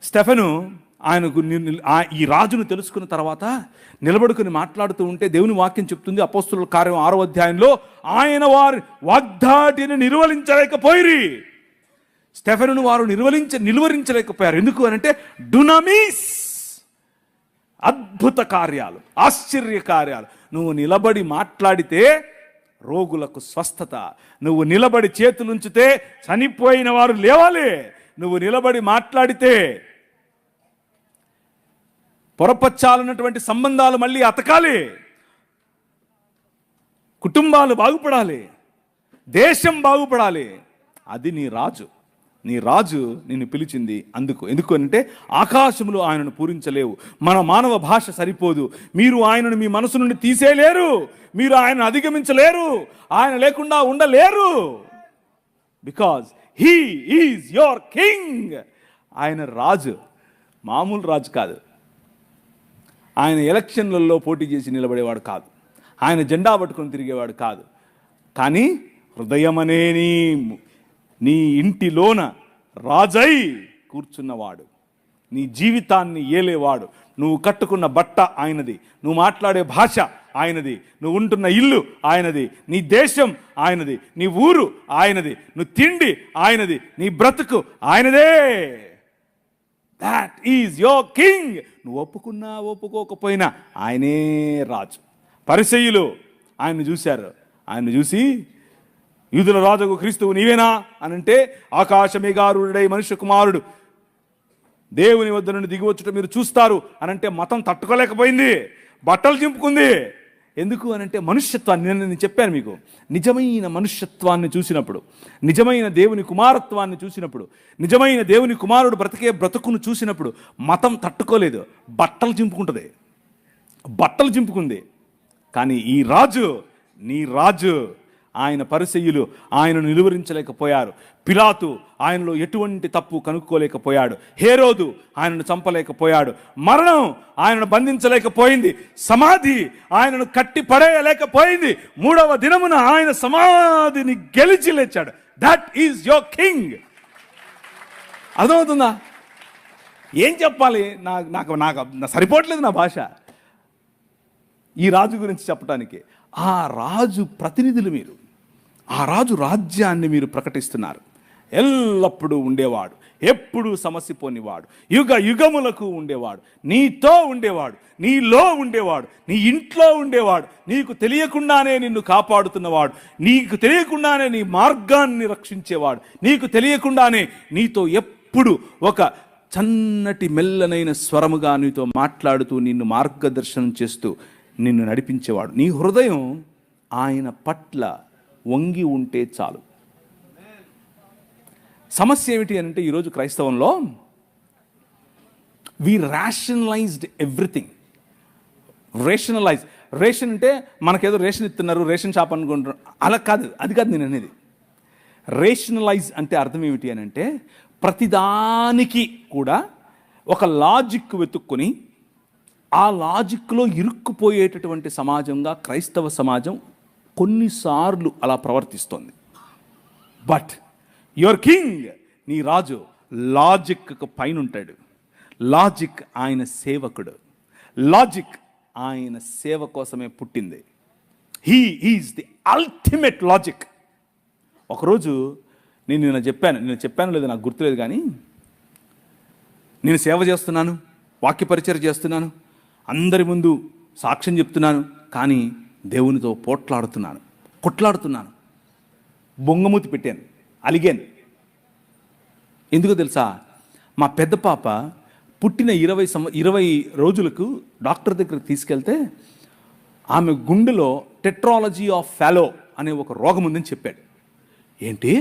Stephen ఆయనకు ఈ రాజును తెలుసుకున్న తర్వాత నిలబడుకుని మాట్లాడుతూ ఉంటే దేవుని వాక్యం చెప్తుంది, అపోస్తుల కార్యం 6వ అధ్యాయంలో, ఆయన వారి వాగ్దాటిని నిర్వహించలేకపోయిరి. స్టెఫెనును వారు నిలువరించలేకపోయారు. ఎందుకు అనంటే డునామిస్, అద్భుత కార్యాలు, ఆశ్చర్య కార్యాలు. నువ్వు నిలబడి మాట్లాడితే రోగులకు స్వస్థత, నువ్వు నిలబడి చేతులుంచితే చనిపోయిన వారు లేవాలి, నువ్వు నిలబడి మాట్లాడితే పొరపచ్చాలన్నటువంటి సంబంధాలు మళ్ళీ అతకాలి, కుటుంబాలు బాగుపడాలి, దేశం బాగుపడాలి. అది నీ రాజు. నీ రాజు నిన్ను పిలిచింది అందుకు. ఎందుకు అంటే ఆకాశములు ఆయనను పూరించలేవు, మన మానవ భాష సరిపోదు. మీరు ఆయనను మీ మనసు నుండి తీసేయలేరు, మీరు ఆయనను అధిగమించలేరు, ఆయన లేకుండా ఉండలేరు. Because he is your king. ఆయన రాజు, మామూలు రాజు కాదు. ఆయన ఎలక్షన్లలో పోటీ చేసి నిలబడేవాడు కాదు, ఆయన జెండా పట్టుకొని తిరిగేవాడు కాదు. కానీ హృదయమనే నీ ఇంటిలోన రాజై కూర్చున్నవాడు, నీ జీవితాన్ని ఏలేవాడు. నువ్వు కట్టుకున్న బట్ట ఆయనది, నువ్వు మాట్లాడే భాష ఆయనది, నువ్వు ఉంటున్న ఇల్లు ఆయనది, నీ దేశం ఆయనది, నీ ఊరు ఆయనది, నువ్వు తిండి ఆయనది, నీ బ్రతుకు ఆయనదే. That is your king. నువ్వు ఒప్పుకున్నా ఒప్పుకోకపోయినా ఆయనే రాజు. పరిసయ్యులు ఆయన్ని చూశారు. ఆయన్ని చూసి, యూదుల రాజుకు క్రీస్తువు నీవేనా అని అంటే, ఆకాశమేఘారూఢుడై మనుష్య కుమారుడు దేవుని వద్ద నుండి దిగివచ్చుట మీరు చూస్తారు అనంటే మతం తట్టుకోలేకపోయింది, బట్టలు చింపుకుంది. ఎందుకు అనంటే మనుష్యత్వాన్ని, నేను చెప్పాను మీకు, నిజమైన మనుష్యత్వాన్ని చూసినప్పుడు, నిజమైన దేవుని కుమారత్వాన్ని చూసినప్పుడు, నిజమైన దేవుని కుమారుడు బ్రతికే బ్రతుకును చూసినప్పుడు మతం తట్టుకోలేదు, బట్టలు చింపుకుంటుంది, బట్టలు చింపుకుంది. కానీ ఈ రాజు, నీ రాజు, ఆయన పరిసయ్యులు ఆయనను నిలువరించలేకపోయారు. పిలాతు ఆయనలో ఎటువంటి తప్పు కనుక్కోలేకపోయాడు. హేరోదు ఆయనను చంపలేకపోయాడు. మరణం ఆయనను బంధించలేకపోయింది. సమాధి ఆయనను కట్టి పడేయలేకపోయింది. 3వ దినమున ఆయన సమాధిని గెలిచి లేచాడు. That is your king. అర్థమవుతుందా? ఏం చెప్పాలి? నాకు సరిపోవట్లేదు నా భాష ఈ రాజు గురించి చెప్పడానికి. ఆ రాజు ప్రతినిధులు మీరు, ఆ రాజు రాజ్యాన్ని మీరు ప్రకటిస్తున్నారు. ఎల్లప్పుడూ ఉండేవాడు, ఎప్పుడూ సమస్య పోనివాడు, యుగ యుగములకు ఉండేవాడు, నీతో ఉండేవాడు, నీలో ఉండేవాడు, నీ ఇంట్లో ఉండేవాడు, నీకు తెలియకుండానే నిన్ను కాపాడుతున్నవాడు, నీకు తెలియకుండానే నీ మార్గాన్ని రక్షించేవాడు, నీకు తెలియకుండానే నీతో ఎప్పుడు ఒక చన్నటి మెల్లనైన స్వరముగా నీతో మాట్లాడుతూ నిన్ను మార్గదర్శనం చేస్తూ నిన్ను నడిపించేవాడు. నీ హృదయం ఆయన పట్ల వంగి ఉంటే చాలు. సమస్య ఏమిటి అంటే ఈరోజు క్రైస్తవంలో వి రేషనలైజ్డ్ ఎవ్రీథింగ్. రేషన్ అంటే మనకేదో రేషన్ ఇస్తున్నారు, రేషన్ షాప్ అనుకుంటున్నారు, అలా కాదు. అది కాదు నేను అనేది. రేషనలైజ్ అంటే అర్థం ఏమిటి అని అంటే ప్రతిదానికి కూడా ఒక లాజిక్ వెతుక్కొని ఆ లాజిక్లో ఇరుక్కుపోయేటటువంటి సమాజంగా క్రైస్తవ సమాజం కొన్నిసార్లు అలా ప్రవర్తిస్తోంది. బట్ యువర్ కింగ్, నీ రాజు లాజిక్కు పైన ఉంటాడు. లాజిక్ ఆయన సేవకుడు, లాజిక్ ఆయన సేవ కోసమే పుట్టింది. He is the ultimate logic. ఒకరోజు నేను చెప్పాను లేదా నాకు గుర్తులేదు, కానీ నేను సేవ చేస్తున్నాను, వాక్య పరిచయం చేస్తున్నాను, అందరి ముందు సాక్ష్యం చెప్తున్నాను, కానీ దేవునితో కొట్లాడుతున్నాను, బొంగమూతి పెట్టాను, అలిగాను. ఎందుకో తెలుసా? మా పెద్ద పాప పుట్టిన 20 రోజులకు డాక్టర్ దగ్గరికి తీసుకెళ్తే ఆమె గుండెలో టెట్రాలజీ ఆఫ్ ఫాలో అనే ఒక రోగం ఉందని చెప్పాడు. ఏంటి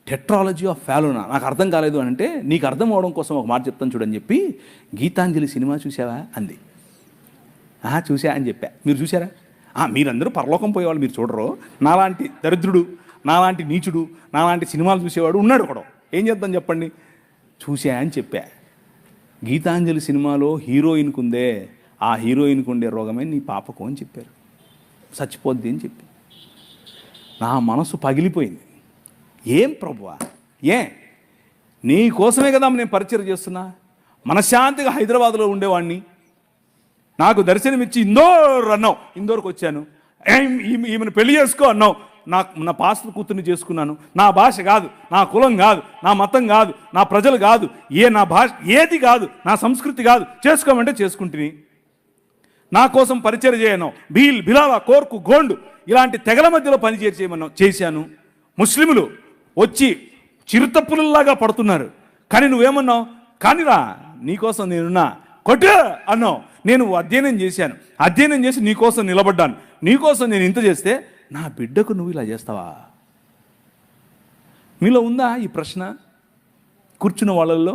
టెట్రాలజీ ఆఫ్ ఫాలోనా? నాకు అర్థం కాలేదు అని అంటే, నీకు అర్థం అవడం కోసం ఒక మాట చెప్తాను చూడని చెప్పి, గీతాంజలి సినిమా చూసావా అంది. చూసా అని చెప్పా. మీరు చూసారా? మీరందరూ పరలోకం పోయేవాళ్ళు, మీరు చూడరు. నాలాంటి దరిద్రుడు, నాలాంటి నీచుడు, నాలాంటి సినిమాలు చూసేవాడు ఉన్నాడు ఒకడు. ఏం చేద్దాం చెప్పండి? చూసా అని చెప్పా. గీతాంజలి సినిమాలో హీరోయిన్కు ఉందే, ఆ హీరోయిన్కు ఉండే రోగమే నీ పాపకు అని చెప్పారు. చచ్చిపోద్ది అని చెప్పి నా మనసు పగిలిపోయింది. ఏం ప్రభువా, నీ కోసమే కదా నేను పరిచయం చేస్తున్నా, మనశ్శాంతిగా హైదరాబాద్లో ఉండేవాడిని. నాకు దర్శనమిచ్చి ఇందోర్ అన్నావు, ఇందోర్కి వచ్చాను. ఈమెను పెళ్లి చేసుకో అన్నావు, నా పాస్టర్ కూతుర్ని చేసుకున్నాను. నా భాష కాదు, నా కులం కాదు, నా మతం కాదు, నా ప్రజలు కాదు, నా భాష ఏది కాదు, నా సంస్కృతి కాదు, చేసుకోమంటే చేసుకుంటుని. నా కోసం పరిచయం చేయను. బిలాలా, కోర్కు, గోండు ఇలాంటి తెగల మధ్యలో పనిచేయమన్నావు, చేశాను. ముస్లింలు వచ్చి చిరుతప్పులలాగా పడుతున్నారు, కానీ నువ్వేమన్నావు? కానిరా, నీకోసం నేనున్నా, కొట్టు అన్నావు. నేను అధ్యయనం చేశాను, అధ్యయనం చేసి నీకోసం నిలబడ్డాను. నీకోసం నేను ఇంత చేస్తే నా బిడ్డకు నువ్వు ఇలా చేస్తావా? మీలో ఉందా ఈ ప్రశ్న కూర్చున్న వాళ్ళల్లో?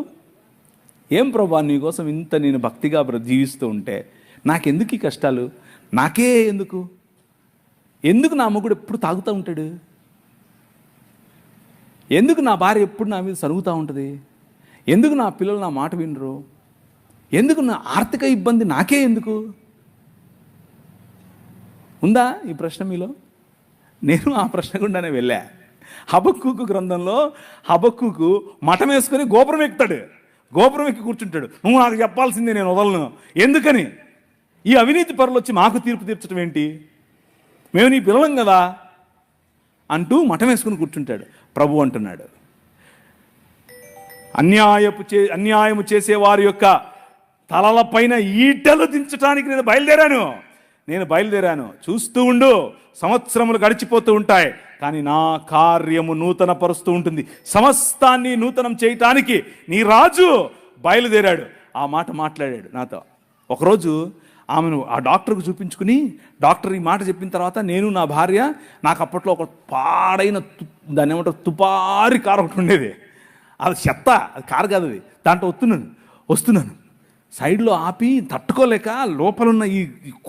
ఏం ప్రభా, నీకోసం ఇంత నేను భక్తిగా జీవిస్తూ ఉంటే నాకెందుకు ఈ కష్టాలు? నాకే ఎందుకు నా మొగుడు ఎప్పుడు తాగుతూ ఉంటాడు? ఎందుకు నా భార్య ఎప్పుడు నా మీద సరుగుతూ ఉంటుంది? ఎందుకు నా పిల్లలు నా మాట వినరు? ఎందుకు నా ఆర్థిక ఇబ్బంది నాకే ఎందుకు? ఉందా ఈ ప్రశ్న మీలో? నేను ఆ ప్రశ్న గుండానే వెళ్ళా. హబక్కూకు గ్రంథంలో హబక్కూకు మఠం వేసుకొని గోపురం ఎక్కుతాడు, గోపురం ఎక్కి కూర్చుంటాడు. నువ్వు నాకు చెప్పాల్సిందే, నేను వదలను. ఎందుకని? ఈ అవినీతి పరులు వచ్చి మాకు తీర్పు తీర్చడం ఏంటి? మేము నీ పిల్లలం కదా అంటూ మఠం వేసుకుని కూర్చుంటాడు. ప్రభు అంటున్నాడు, అన్యాయము చేసేవారి యొక్క తలలపైన ఈటలు దించడానికి నేను బయలుదేరాను. చూస్తూ ఉండు, సంవత్సరములు గడిచిపోతూ ఉంటాయి, కానీ నా కార్యము నూతన పరుస్తూ ఉంటుంది. సమస్తాన్ని నూతనం చేయటానికి నీ రాజు బయలుదేరాడు. ఆ మాట మాట్లాడాడు నాతో. ఒకరోజు ఆమెను ఆ డాక్టర్కు చూపించుకుని, డాక్టర్ ఈ మాట చెప్పిన తర్వాత నేను నా భార్య, నాకు అప్పట్లో ఒక పాడైన దాన్ని ఏమంటారు, తుపారి కారు ఒకటి ఉండేది. అది చెత్త, అది కారు కాదు, అది. దాంట్లో వస్తున్నాను సైడ్లో ఆపి, తట్టుకోలేక లోపలున్న ఈ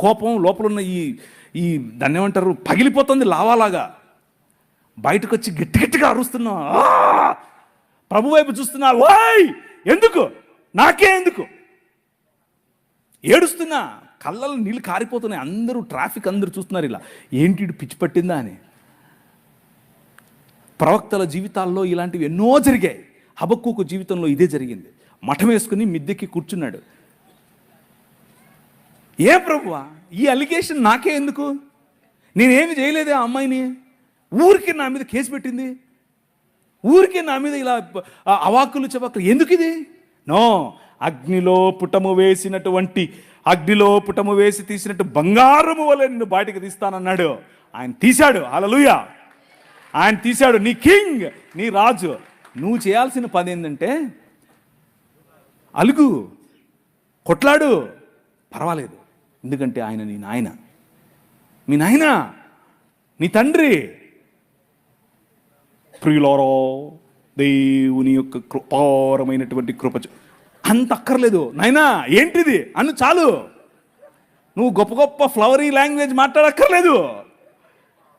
కోపం, లోపలున్న ఈ దాన్ని ఏమంటారు, పగిలిపోతుంది లావాలాగా. బయటకు వచ్చి గట్టిగా అరుస్తున్నా, ప్రభు వైపు చూస్తున్నా. ఓయ్, ఎందుకు? నాకే ఎందుకు? ఏడుస్తున్నా, కళ్ళలో నీళ్ళు కారిపోతున్నాయి. అందరూ, ట్రాఫిక్ అందరూ చూస్తున్నారు. ఇలా ఏంటి పిచ్చి పట్టిందా అని. ప్రవక్తల జీవితాల్లో ఇలాంటివి ఎన్నో జరిగాయి. హబక్కూకు జీవితంలో ఇదే జరిగింది. మఠం వేసుకుని మిద్దెక్కి కూర్చున్నాడు. ఏ ప్రభువా, ఈ అలిగేషన్ నాకే ఎందుకు? నేనేమి చేయలేదే ఆ అమ్మాయిని. ఊరికే నా మీద కేసు పెట్టింది, ఊరికే నా మీద ఇలా అవాకులు చవాకులు. ఎందుకు ఇది? నో, అగ్నిలో పుటము వేసి తీసినట్టు బంగారము వలె నిన్ను బయటకు తీస్తానన్నాడు. ఆయన తీశాడు. హల్లెలూయా, ఆయన తీశాడు. నీ కింగ్, నీ రాజు. నువ్వు చేయాల్సిన పని ఏంటంటే, అలుగు, కొట్లాడు, పర్వాలేదు. ఎందుకంటే ఆయన నీ నాయన, మీ నాయన, నీ తండ్రి. ప్రియులారో, దేవుని యొక్క కృపారమైనటువంటి కృప అంత అక్కర్లేదు. నాయనా ఏంటిది అను చాలు. నువ్వు గొప్ప గొప్ప ఫ్లవరీ లాంగ్వేజ్ మాట్లాడక్కర్లేదు.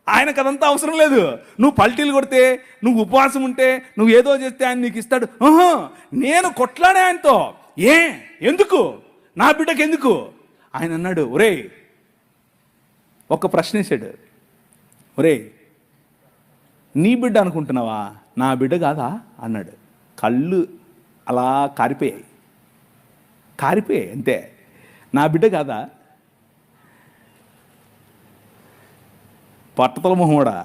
ఆయనకు అదంతా అవసరం లేదు. నువ్వు పల్టీలు కొడితే, నువ్వు ఉపవాసం ఉంటే, నువ్వు ఏదో చేస్తే ఆయన నీకు ఇస్తాడు. నేను కొట్లాడే ఆయనతో. ఎందుకు? నా బిడ్డకి ఎందుకు? ఆయన అన్నాడు, ఒరే, ఒక ప్రశ్న వేసాడు. ఒరే, నీ బిడ్డ అనుకుంటున్నావా? నా బిడ్డ కాదా అన్నాడు. కళ్ళు అలా కారిపోయాయి అంతే. నా బిడ్డ కాదా? పట్టతల మొహోడా,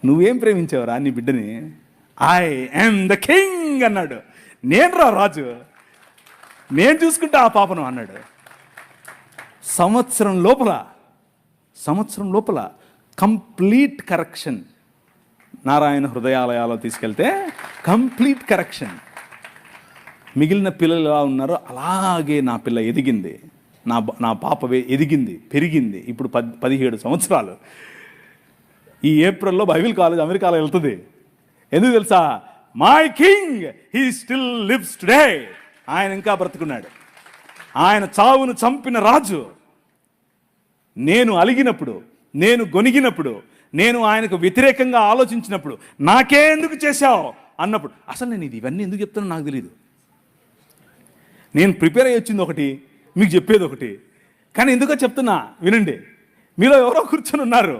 నువ్వేం ప్రేమించావురా నీ బిడ్డని? ఐ యామ్ ద కింగ్ అన్నాడు. నేను రా రాజు, నేను చూసుకుంటా ఆ పాపను అన్నాడు. సంవత్సరం లోపల కంప్లీట్ కరెక్షన్. నారాయణ హృదయాలయాలో తీసుకెళ్తే కంప్లీట్ కరెక్షన్. మిగిలిన పిల్లలు ఎలా ఉన్నారో అలాగే నా పిల్ల ఎదిగింది, నా పాప ఎదిగింది, పెరిగింది. ఇప్పుడు 17 సంవత్సరాలు. ఈ ఏప్రిల్లో బైబిల్ కాలేజ్ అమెరికాలో వెళ్తుంది. ఎందుకు తెలుసా? My king he still lives today. ఆయన ఇంకా బ్రతుకున్నాడు. ఆయన చావును చంపిన రాజు. నేను అలిగినప్పుడు, నేను గొనిగినప్పుడు, నేను ఆయనకు వ్యతిరేకంగా ఆలోచించినప్పుడు, నాకే ఎందుకు చేశావు అన్నప్పుడు, అసలు నేను ఇవన్నీ ఎందుకు చెప్తానో నాకు తెలియదు. నేను ప్రిపేర్ అయ్యి వచ్చింది ఒకటి, మీకు చెప్పేది ఒకటి. కానీ ఎందుకో చెప్తున్నా వినండి. మీలో ఎవరో కూర్చొని ఉన్నారు,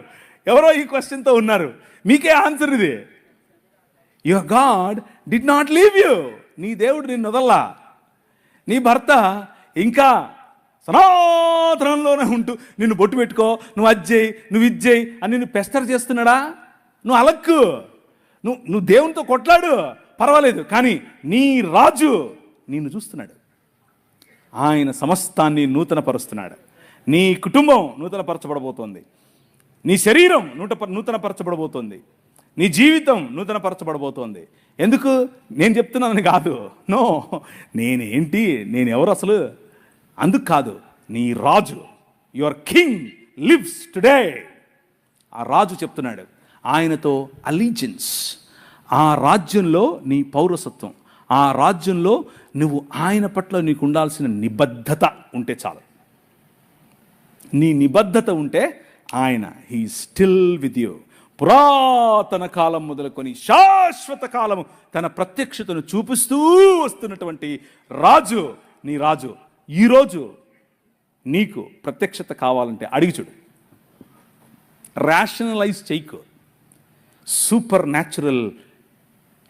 ఎవరో ఈ క్వశ్చన్తో ఉన్నారు. మీకే ఆన్సర్ ఇది. Your God did not leave you. నీ దేవుడు నిన్ను వదల్లా. నీ భర్త ఇంకా సనాతనంలోనే ఉంటూ నిన్ను బొట్టు పెట్టుకో, నువ్వు అజ్జేయి, నువ్వు ఇజ్జేయి అని నిన్ను పెస్టర్ చేస్తున్నాడా? నువ్వు అలక్కు, నువ్వు దేవునితో కొట్లాడు, పర్వాలేదు. కానీ నీ రాజు నిన్ను చూస్తున్నాడు. ఆయన సమస్తాన్ని నూతనపరుస్తున్నాడు. నీ కుటుంబం నూతనపరచబడబోతోంది, నీ శరీరం నూతనపరచబడబోతోంది, నీ జీవితం నూతనపరచబడబోతోంది. ఎందుకు నేను చెప్తున్నానని కాదు, నో, నేనేంటి, నేనెవరు అసలు, అందుకు కాదు. నీ రాజు, యువర్ కింగ్ లివ్స్ టుడే. ఆ రాజు చెప్తున్నాడు, ఆయనతో అలీజియన్స్, ఆ రాజ్యంలో నీ పౌరసత్వం, ఆ రాజ్యంలో నువ్వు ఆయన పట్ల నీకు ఉండాల్సిన నిబద్ధత ఉంటే చాలు. నీ నిబద్ధత ఉంటే ఆయన హీ స్టిల్ విత్ యూ. పురాతన కాలం మొదలుకొని శాశ్వత కాలము తన ప్రత్యక్షతను చూపిస్తూ వస్తున్నటువంటి రాజు, నీ రాజు. ఈరోజు నీకు ప్రత్యక్షత కావాలంటే అడిగి చూడు, రేషనలైజ్ చేయకు. Supernatural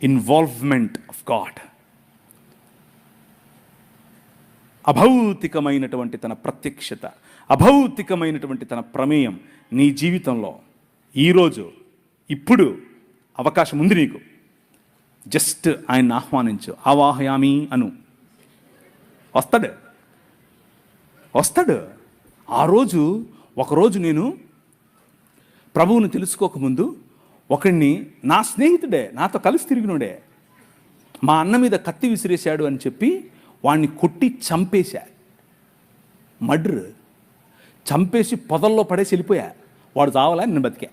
involvement of God, అభౌతికమైనటువంటి తన ప్రత్యక్షత, అభౌతికమైనటువంటి తన ప్రమేయం నీ జీవితంలో ఈరోజు ఇప్పుడు అవకాశం ఉంది నీకు. జస్ట్ ఆయన్ని ఆహ్వానించు, ఆవాహయామి అను, వస్తాడు. ఆ రోజు, ఒకరోజు నేను ప్రభువుని తెలుసుకోకముందు ఒకడిని, నా స్నేహితుడే, నాతో కలిసి తిరిగినోడే, మా అన్న మీద కత్తి విసిరేశాడు అని చెప్పి వాడిని కొట్టి చంపేశా. మర్డర్, చంపేసి పొదల్లో పడేసి వెళ్ళిపోయా. వాడు చావాలా, నేను బతికా.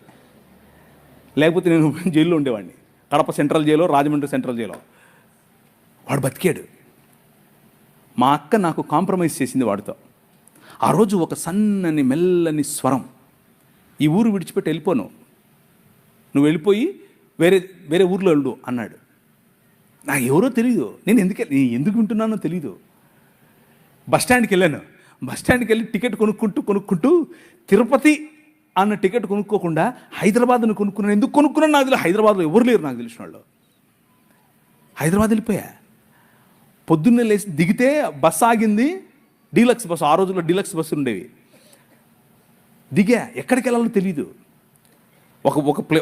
లేకపోతే నేను జైల్లో ఉండేవాడిని, కడప సెంట్రల్ జైల్లో, రాజమండ్రి సెంట్రల్ జైల్లో. వాడు బతికాడు. మా అక్క నాకు కాంప్రమైజ్ చేసింది వాడితో. ఆ రోజు ఒక సన్నని మెల్లని స్వరం, ఈ ఊరు విడిచిపెట్టి వెళ్ళిపోను, నువ్వు వెళ్ళిపోయి వేరే ఊర్లో వెళ్ళు అన్నాడు. నాకు ఎవరో తెలీదు, నేను ఎందుకు వింటున్నానో తెలీదు. బస్టాండ్కి వెళ్ళాను. బస్టాండ్కి వెళ్ళి టికెట్ కొనుక్కుంటూ తిరుపతి అన్న టికెట్ కొనుక్కోకుండా హైదరాబాద్ను కొనుక్కున్నాను. ఎందుకు కొనుక్కున్నాను నాకు తెలియదు. హైదరాబాద్లో ఎవరు లేరు నాకు తెలిసిన వాళ్ళు. హైదరాబాద్ వెళ్ళిపోయా. పొద్దున్నే లేచి దిగితే బస్సు ఆగింది, డీలక్స్ బస్సు. ఆ రోజుల్లో డీలక్స్ బస్సులు ఉండేవి. దిగా, ఎక్కడికి వెళ్ళాలో తెలీదు.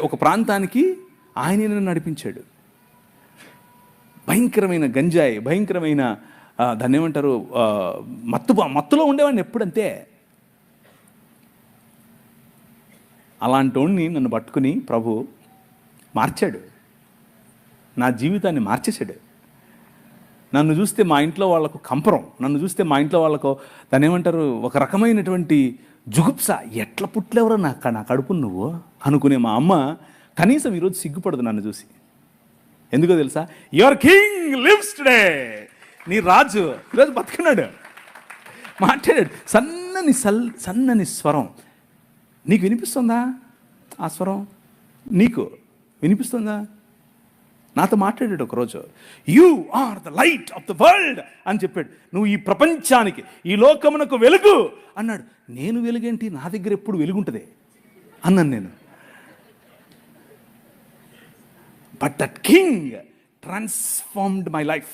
ఒక ప్రాంతానికి ఆయనే నన్ను నడిపించాడు. భయంకరమైన గంజాయి, భయంకరమైన దాన్ని ఏమంటారు, మత్తులో ఉండేవాడిని ఎప్పుడంతే. అలాంటి వాడిని నన్ను పట్టుకుని ప్రభు మార్చాడు, నా జీవితాన్ని మార్చేశాడు. నన్ను చూస్తే మా ఇంట్లో వాళ్ళకు కంపరం, నన్ను చూస్తే మా ఇంట్లో వాళ్ళకు దాన్ని ఏమంటారు, ఒక రకమైనటువంటి జుగుప్స. ఎట్లా పుట్లేవరో నా కడుపు నువ్వు అనుకునే మా అమ్మ కనీసం ఈరోజు సిగ్గుపడదు నన్ను చూసి. ఎందుకో తెలుసా? Your king lives today. నీ రాజు ఈరోజు బతుకున్నాడు, మాట్లాడాడు. సన్నని స్వరం. నీకు వినిపిస్తుందా? ఆ స్వరం నీకు వినిపిస్తుందా? నాతో మాట్లాడాడు ఒకరోజు. You are the light of the world అని చెప్పాడు. నువ్వు ఈ ప్రపంచానికి, ఈ లోకమునకు వెలుగు అన్నాడు. నేను వెలుగేంటి, నా దగ్గర ఎప్పుడు వెలుగుంటుంది అన్నాను నేను. But that king transformed my life.